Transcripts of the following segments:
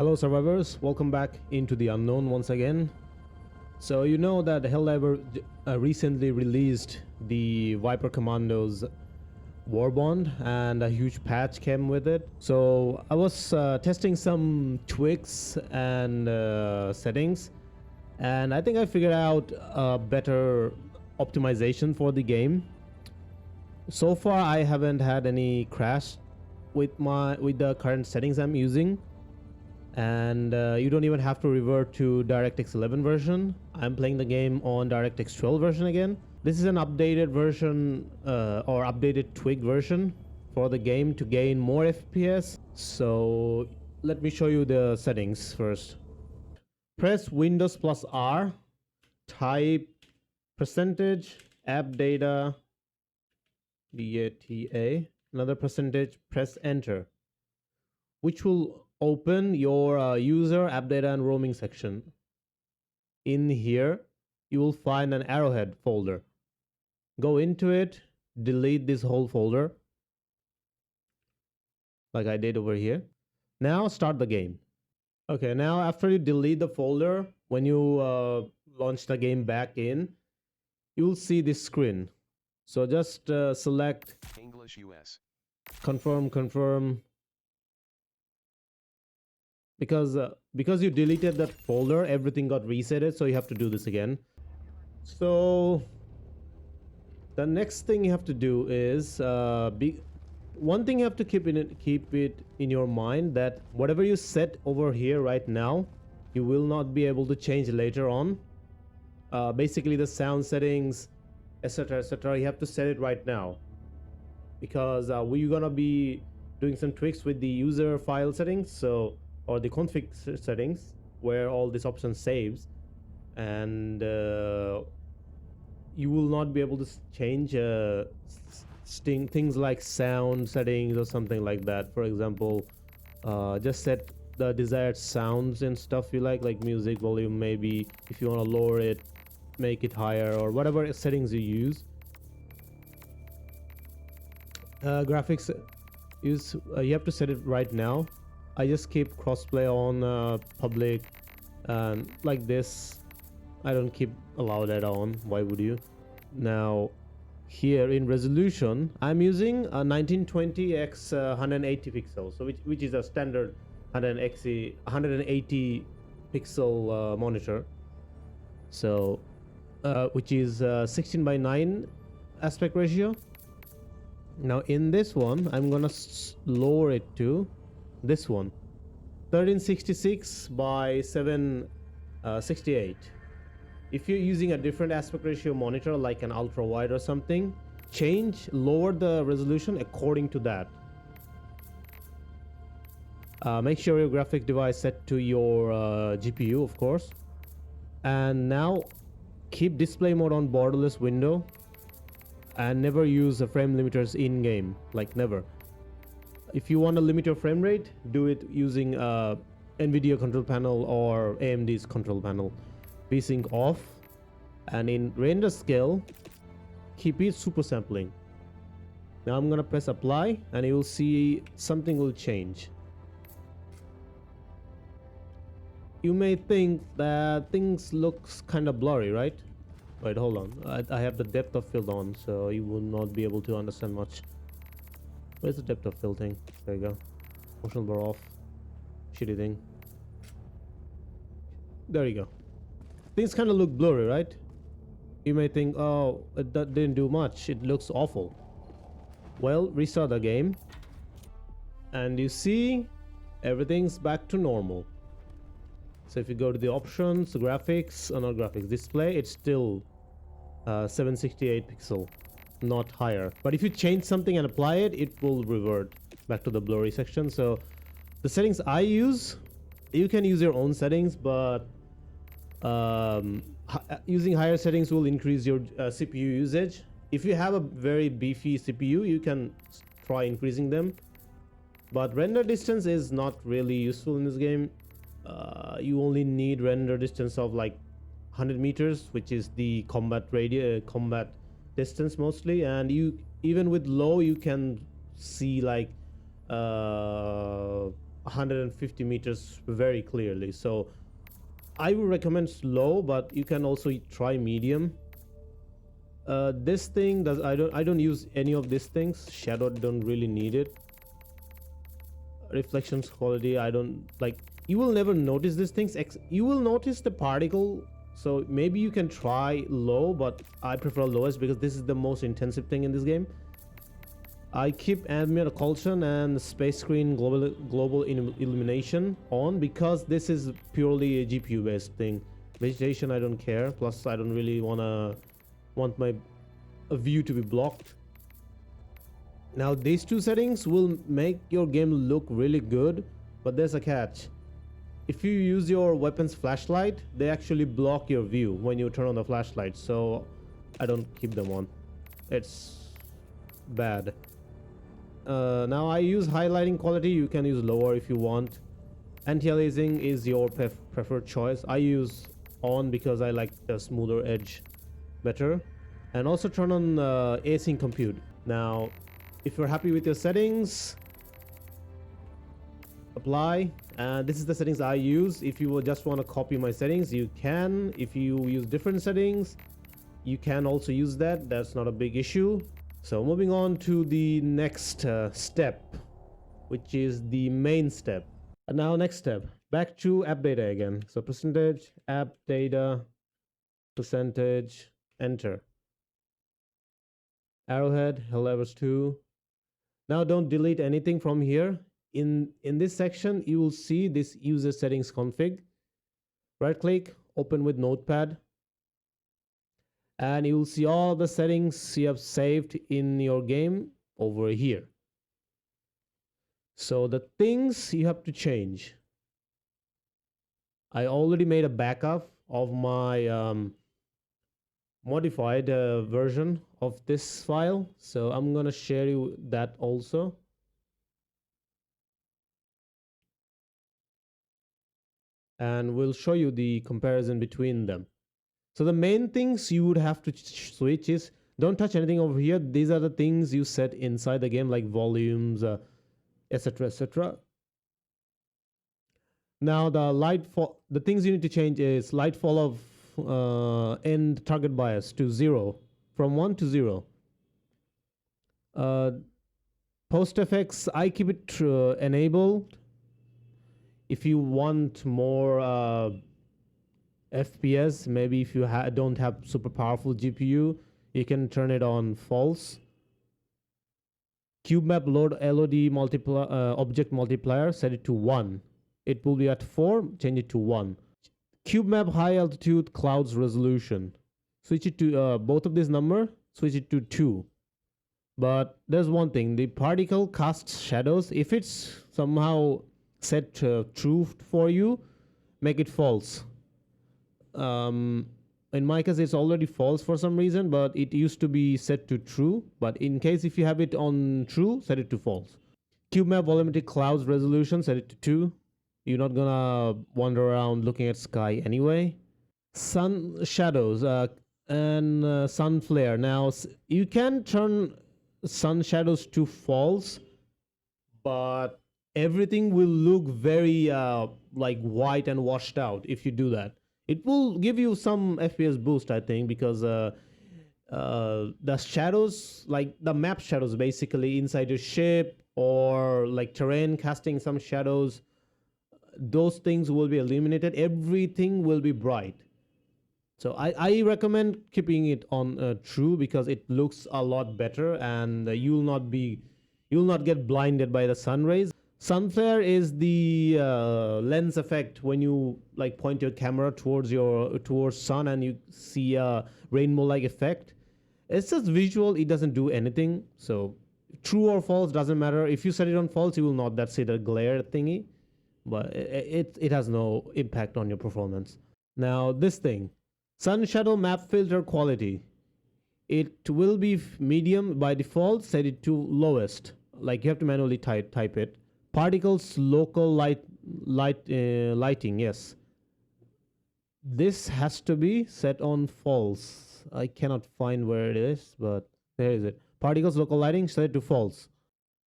Hello survivors, welcome back into the unknown once again. So you know that Helldivers recently released the Viper Commandos Warbond and a huge patch came with it. So I was testing some tweaks and settings, and I think I figured out a better optimization for the game. So far I haven't had any crash with the current settings I'm using. And you don't even have to revert to DirectX 11 version. I'm playing the game on DirectX 12 version again. This is an updated version or updated tweaked version for the game to gain more FPS. So let me show you the settings first. Press Windows plus R, type percentage app data data, another percentage, press enter, which will open your user app data and roaming section. In here you will find an arrowhead folder. Go into it, delete this whole folder like I did over here. Now start the game. Okay, now after you delete the folder, when you launch the game back in, you will see this screen. So just select English US. confirm. Because you deleted that folder, everything got resetted, so you have to do this again. So the next thing you have to do is one thing you have to keep it in your mind, that whatever you set over here right now, you will not be able to change later on. Basically the sound settings, etc., you have to set it right now, because we're gonna be doing some tweaks with the user file settings, or the config settings, where all these options saves, and you will not be able to change things like sound settings or something like that. For example, just set the desired sounds and stuff you like music volume. Maybe if you want to lower it, make it higher, or whatever settings you use. Graphics use you have to set it right now. I just keep crossplay on public, and like this. I don't keep allow that on. Why would you? Now here in resolution, I'm using a 1920 x 180 pixels, so which is a standard 180 pixel monitor. So which is 16:9 aspect ratio. Now in this one, I'm gonna lower it to this one, 1366 by 768. If you're using a different aspect ratio monitor like an ultra wide or something, lower the resolution according to that. Make sure your graphic device set to your GPU, of course. And now keep display mode on borderless window, and never use the frame limiters in game, like never. If you want to limit your frame rate, do it using Nvidia control panel or AMD's control panel. VSync off, and in render scale, keep it super sampling. Now I'm gonna press apply, and you will see something will change. You may think that things looks kind of blurry, right? Wait, hold on. I have the depth of field on, so you will not be able to understand much. Where's the depth of field thing? There you go. Motion blur off. Shitty thing. There you go. Things kind of look blurry, right? You may think, oh, that didn't do much. It looks awful. Well, restart the game, and you see everything's back to normal. So if you go to the options, graphics, not graphics, display, it's still 768 pixel. Not higher. But if you change something and apply it, it will revert back to the blurry section. So the settings I use, you can use your own settings, but using higher settings will increase your CPU usage. If you have a very beefy CPU, you can try increasing them, but render distance is not really useful in this game. You only need render distance of like 100 meters, which is the combat distance mostly, and you even with low you can see like 150 meters very clearly. So I would recommend slow, but you can also try medium. This thing does, I don't use any of these things. Shadow, don't really need it. Reflections quality, I don't like. You will never notice these things. You will notice the particle. So maybe you can try low, but I prefer lowest because this is the most intensive thing in this game. I keep ambient occlusion and space screen global illumination on because this is purely a GPU based thing. Vegetation, I don't care. Plus, I don't really want my view to be blocked. Now, these two settings will make your game look really good, but there's a catch. If you use your weapon's flashlight, they actually block your view when you turn on the flashlight. So I don't keep them on. It's bad. Now I use highlighting quality. You can use lower if you want. Anti-aliasing is your preferred choice. I use on because I like the smoother edge better. And also turn on async compute. Now, if you're happy with your settings, apply. And this is the settings I use. If you just want to copy my settings, you can. If you use different settings, you can also use that. That's not a big issue. So moving on to the next step, which is the main step. And now next step, back to app data again. So percentage, app data, percentage, enter. Arrowhead, Helldivers 2. Now don't delete anything from here. In this section, you will see this user settings config. Right click, open with Notepad. And you will see all the settings you have saved in your game over here. So the things you have to change. I already made a backup of my modified version of this file. So I'm going to share you that also. And we'll show you the comparison between them. So the main things you would have to switch is don't touch anything over here. These are the things you set inside the game, like volumes, etc, etc. Now the things you need to change is light fall of end target bias to 0, from 1 to 0. Post effects, I keep it enabled. If you want more FPS, maybe if you don't have super powerful GPU, you can turn it on false. Cube map load LOD object multiplier, set it to 1. It will be at 4, change it to 1. Cube map high altitude clouds resolution, switch it to both of these number, switch it to 2. But there's one thing, the particle casts shadows. If it's somehow set true for you, make it false. In my case it's already false for some reason, but it used to be set to true. But in case if you have it on true, set it to false. Cube map volumetric clouds resolution, set it to 2. You're not gonna wander around looking at sky anyway. Sun shadows and sun flare. Now you can turn sun shadows to false, but everything will look very like white and washed out if you do that. It will give you some FPS boost, I think, because the shadows, like the map shadows basically inside your ship or like terrain casting some shadows, those things will be eliminated. Everything will be bright. So I recommend keeping it on true because it looks a lot better, and you will not get blinded by the sun rays. Sun flare is the lens effect when you like point your camera towards sun and you see a rainbow-like effect. It's just visual; it doesn't do anything. So true or false doesn't matter. If you set it on false, you will not see the glare thingy, but it has no impact on your performance. Now this thing, sun shadow map filter quality, it will be medium by default. Set it to lowest. Like you have to manually type it. Particles local lighting, yes. This has to be set on false. I cannot find where it is, but there is it. Particles local lighting, set it to false.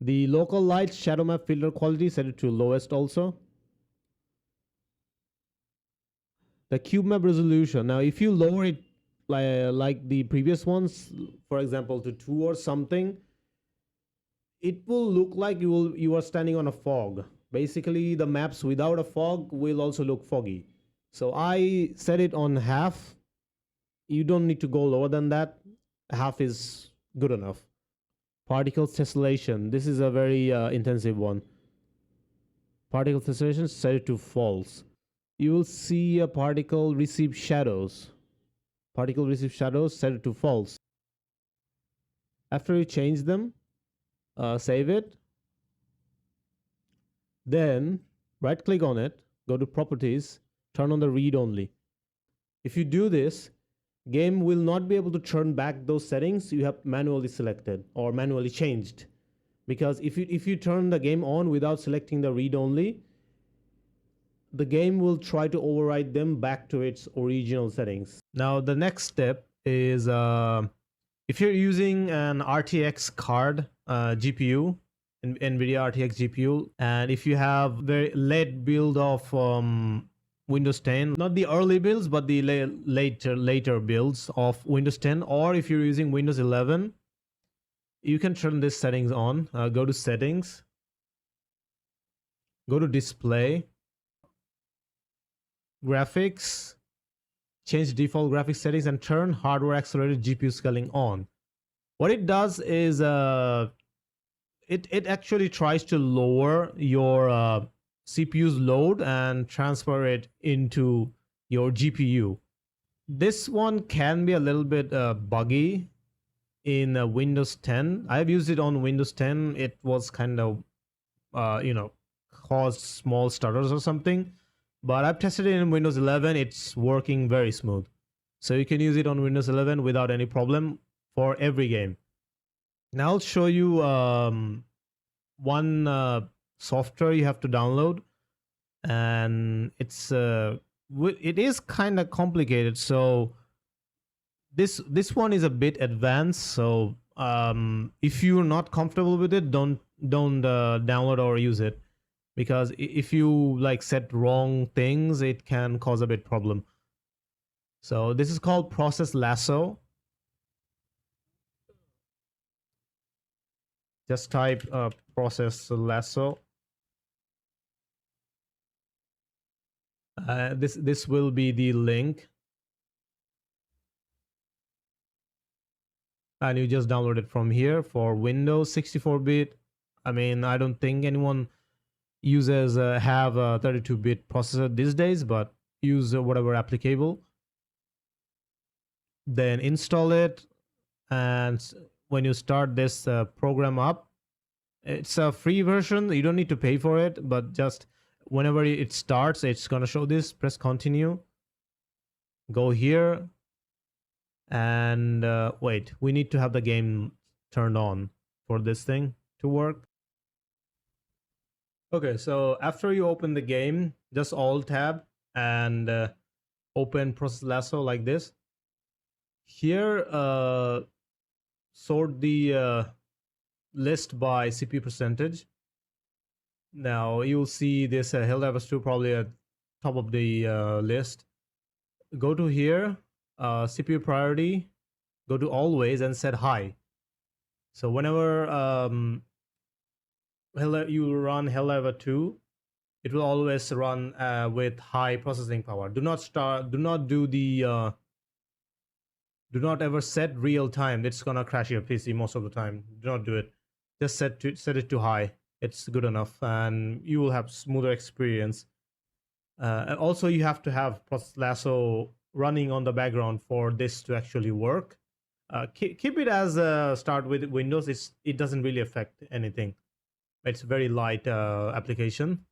The local light shadow map filter quality, set it to lowest also. The cube map resolution. Now, if you lower it like the previous ones, for example, to 2 or something, it will look like you are standing on a fog. Basically, the maps without a fog will also look foggy. So I set it on half. You don't need to go lower than that. Half is good enough. Particles tessellation. This is a very intensive one. Particle tessellation, set it to false. You will see a particle receive shadows. Particle receive shadows, set it to false. After you change them, save it. Then right click on it, go to properties, turn on the read only. If you do this, game will not be able to turn back those settings you have manually selected or manually changed. Because if you turn the game on without selecting the read only, the game will try to override them back to its original settings. Now the next step is if you're using an RTX card GPU, Nvidia RTX GPU, and if you have very late build of Windows 10, not the early builds, but the later builds of Windows 10, or if you're using Windows 11, you can turn these settings on. Go to settings, go to display, graphics, change default graphics settings, and turn hardware accelerated GPU scaling on. What it does is it actually tries to lower your CPU's load and transfer it into your GPU. This one can be a little bit buggy in Windows 10. I've used it on Windows 10. It was kind of caused small stutters or something, but I've tested it in Windows 11. It's working very smooth, so you can use it on Windows 11 without any problem for every game. Now I'll show you one software you have to download, and it is kind of complicated. So this one is a bit advanced. So if you're not comfortable with it, don't download or use it, because if you like set wrong things, it can cause a bit problem. So this is called Process Lasso. Just type Process Lasso. This will be the link, and you just download it from here for Windows 64-bit. I mean, I don't think anyone uses have a 32-bit processor these days, but use whatever applicable. Then install it, and when you start this program up, it's a free version. You don't need to pay for it, but just whenever it starts, it's gonna show this. Press continue, go here, and wait, we need to have the game turned on for this thing to work. Okay, so after you open the game, just Alt tab and open Process Lasso like this. Here, sort the list by CPU percentage. Now you'll see this Helldivers 2 probably at top of the list. Go to here, CPU priority, go to always and set high. So whenever you run Helldivers 2, it will always run with high processing power. Do not ever set real time. It's gonna crash your PC most of the time. Do not do it. Just set it to high. It's good enough, and you will have smoother experience. And also, you have to have Process Lasso running on the background for this to actually work. Keep it as start with Windows. It doesn't really affect anything. It's very light application.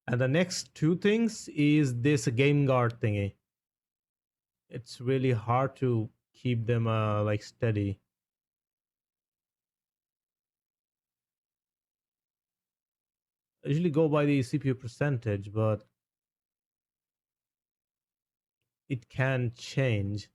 And the next two things is this game guard thingy. It's really hard to keep them like steady. I usually go by the CPU percentage, but it can change.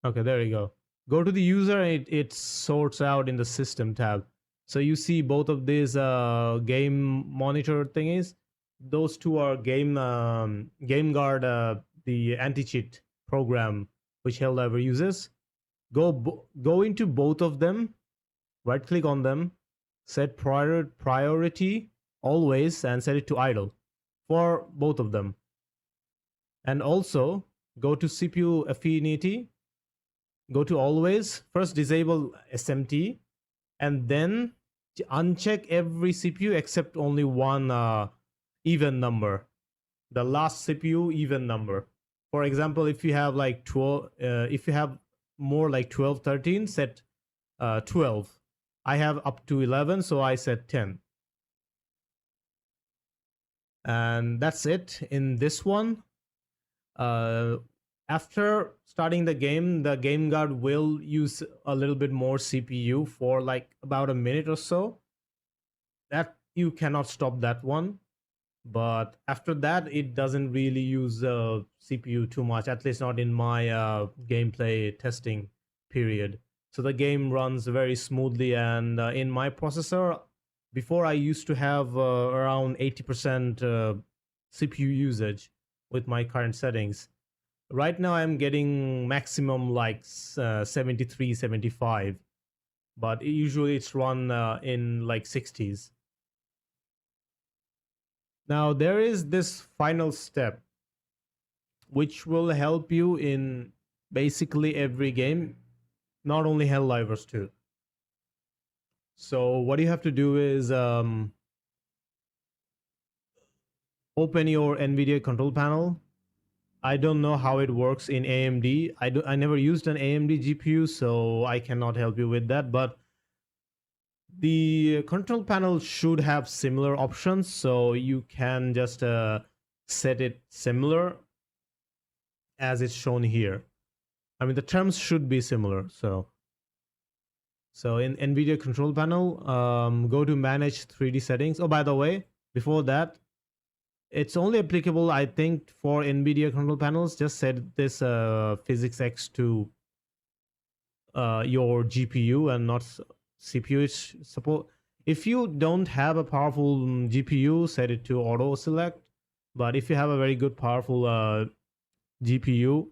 Okay, there you go. Go to the user, and it sorts out in the system tab. So you see both of these game monitor thingies. Those two are game guard, the anti-cheat program which Helldiver uses. Go into both of them, right click on them, set priority always, and set it to idle for both of them. And also go to CPU affinity, go to always, first disable SMT, and then uncheck every CPU except only one even number, the last CPU even number. For example, if you have like 12, if you have more like 12, 13, set 12. I have up to 11, so I set 10. And that's it in this one. After starting the game guard will use a little bit more CPU for like about a minute or so. That you cannot stop that one, but after that it doesn't really use CPU too much, at least not in my gameplay testing period. So the game runs very smoothly, and in my processor, before I used to have around 80% CPU usage with my current settings. Right now I'm getting maximum like 73, 75, but usually it's run in like 60s. Now there is this final step which will help you in basically every game, not only Helldivers too. So what you have to do is open your Nvidia control panel. I don't know how it works in AMD. I never used an AMD GPU, so I cannot help you with that. But the control panel should have similar options, so you can just set it similar as it's shown here. I mean, the terms should be similar. So in Nvidia control panel, go to manage 3D settings. Oh, by the way, before that, it's only applicable, I think, for Nvidia control panels. Just set this PhysX to your GPU and not CPU. Support. If you don't have a powerful GPU, set it to auto select. But if you have a very good powerful GPU,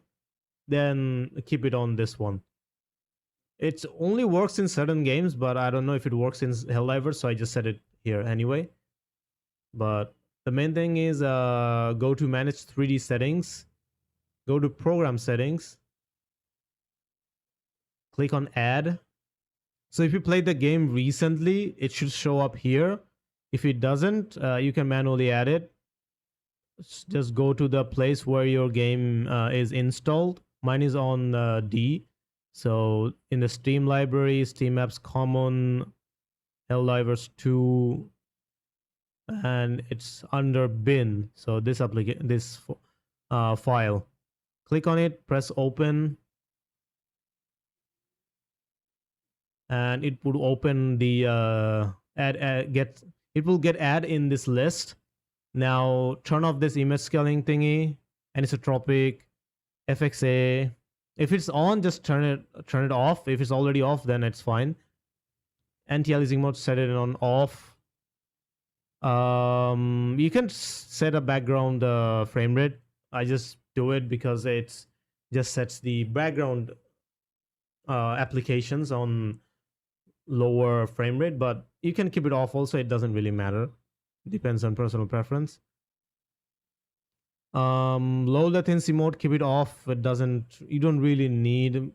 then keep it on this one. It only works in certain games, but I don't know if it works in Helldivers, so I just set it here anyway. But the main thing is go to manage 3D settings, go to program settings, click on add. So if you played the game recently, it should show up here. If it doesn't, you can manually add it. Just go to the place where your game is installed. Mine is on D. So in the Steam library, Steam Apps Common, Helldivers 2, and it's under bin. So this file, click on it, press open, and it would open the it will get add in this list. Now turn off this image scaling thingy, anisotropic, FXA. If it's on, just turn it off. If it's already off, then it's fine. Anti-aliasing mode, set it on off. You can set a background frame rate. I just do it because it just sets the background applications on lower frame rate, but you can keep it off also. It doesn't really matter. Depends on personal preference. Low latency mode, keep it off. You don't really need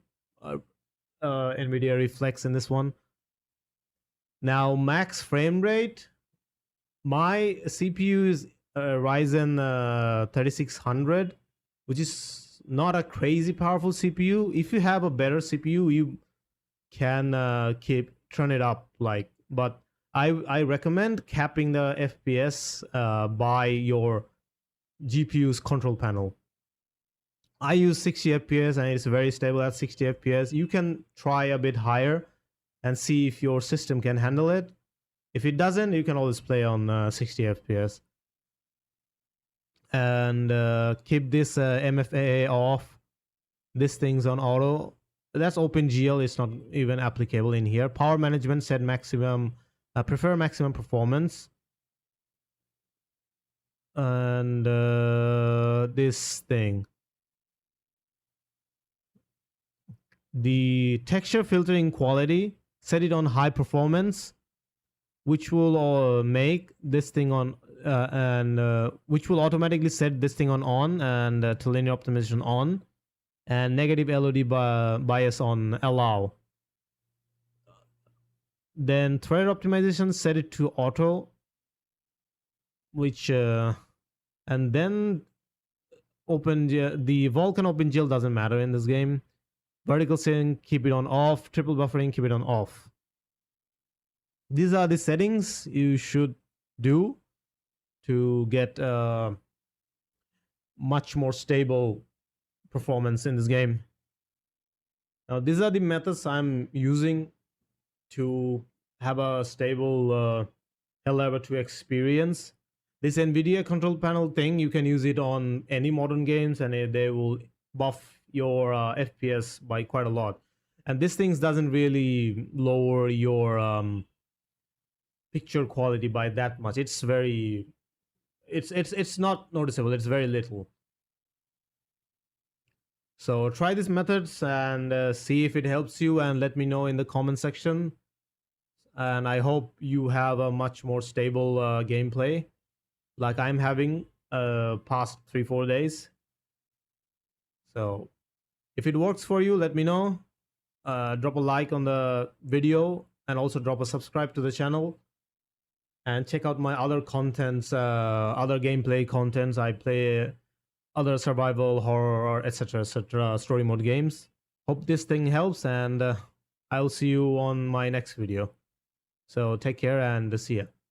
Nvidia Reflex in this one. Now max frame rate, my CPU is Ryzen 3600, which is not a crazy powerful CPU. If you have a better CPU, you can turn it up, like, but I recommend capping the FPS by your GPU's control panel. I use 60 FPS and it's very stable at 60 FPS. You can try a bit higher and see if your system can handle it. If it doesn't, you can always play on 60 FPS. And keep this MFA off. This thing's on auto. that's OpenGL. It's not even applicable in here. Power management, set maximum, prefer maximum performance. And this thing, the texture filtering quality, set it on high performance, which will make this thing on which will automatically set this thing on and to linear optimization on, and negative LOD bias on allow. Then thread optimization, set it to auto, which and then the Vulkan OpenGL doesn't matter in this game. Vertical sync, keep it on off. Triple buffering, keep it on off. These are the settings you should do to get much more stable performance in this game. Now, these are the methods I'm using to have a stable Helldiver 2 experience. This Nvidia control panel thing, you can use it on any modern games and they will buff your FPS by quite a lot. And this thing doesn't really lower your picture quality by that much. It's very, it's not noticeable. It's very little. So try these methods and see if it helps you, and let me know in the comment section. And I hope you have a much more stable gameplay like I'm having past 3-4 days. So if it works for you, let me know. Drop a like on the video and also drop a subscribe to the channel. And check out my other contents, other gameplay contents. I play other survival, horror, etc., story mode games. Hope this thing helps, and I'll see you on my next video. So take care and see ya.